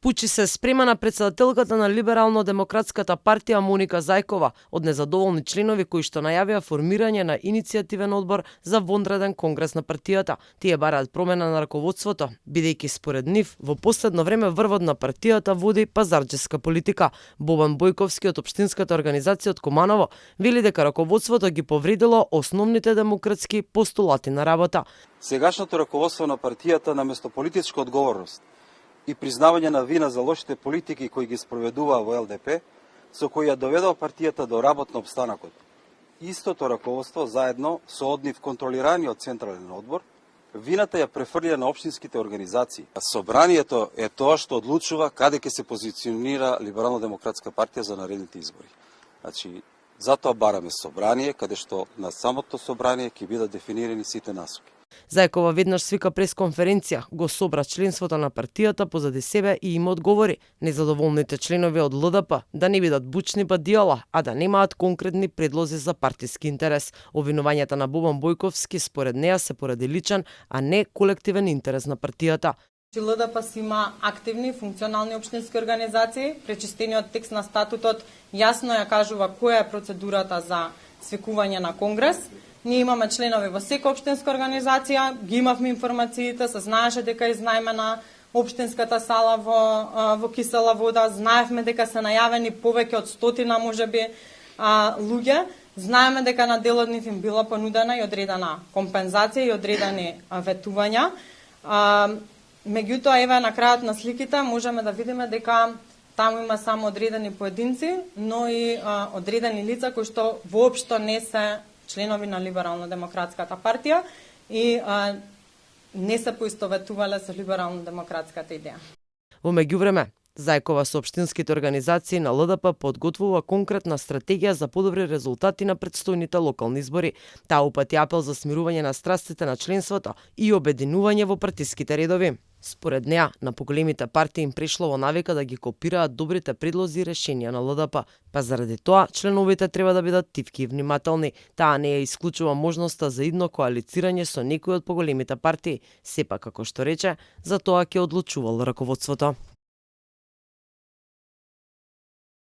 Пучи се спрема на претседателката на Либерално-демократската партија Моника Зајкова од незадоволни членови кои што најавија формирање на иницијативен одбор за вонреден конгрес на партијата. Тие бараат промена на раководството, бидејќи според нив во последно време врвот на партијата води пазарџеска политика. Бобан Бојковски од општинската организација од Куманово вели дека раководството ги повредило основните демократски постулати на работа. Сегашното раководство на партијата наместо политичка одговорност и признавање на вина за лошите политики кои ги спроведува во ЛДП, со кои ја доведува партијата до работ на обстанакот. Истото раководство заедно со однив контролираниот централен одбор, вината ја префрлија на општинските организации. Собранието е тоа што одлучува каде ќе се позиционира Либерално-демократска партија за наредните избори. Значи, затоа бараме собрание, каде што на самото собрание ќе бидат дефинирани сите насоки. Зајкова веднаш свика пресконференција, го собра членството на партијата позади себе и им одговори незадоволните членови од ЛДП да не бидат бучни бадијала, а да немаат конкретни предлози за партиски интерес. Обвинувањата на Бобан Бојковски според неа се поради личен, а не колективен интерес на партијата. ЛДП си има активни функционални општински организации. Пречистениот текст на статутот јасно ја кажува која е процедурата за свикување на конгрес. Ние имаме членови во секоја општинска организација, ги имавме информациите, се знаеше дека изнајмена општинската сала во Кисела Вода, знаевме дека се најавени повеќе од 100 можеби луѓе, знаеме дека на дел од нив им била понудена и одредена компензација и одредени ветувања. Меѓутоа, еве на крајот на сликите можеме да видиме дека таму има само одредени поединци, но и одредени лица кои што воопшто не се членови на Либерално-демократската партија и не се поистоветувале со либерално-демократската идеја. Во меѓувреме, Зајкова со општинските организации на ЛДП подготвува конкретна стратегија за подобри резултати на претстојните локални избори. Таа упати апел за смирување на страстите на членството и обединување во партиските редови. Според неа, на поголемите партии им пришло во навика да ги копираат добрите предлози и решенија на ЛДП, па заради тоа членовите треба да бидат тивки и внимателни. Таа не ја исклучува можноста за идно коалицирање со некој од поголемите партии, сепак како што рече, за тоа ќе одлучувал раководството.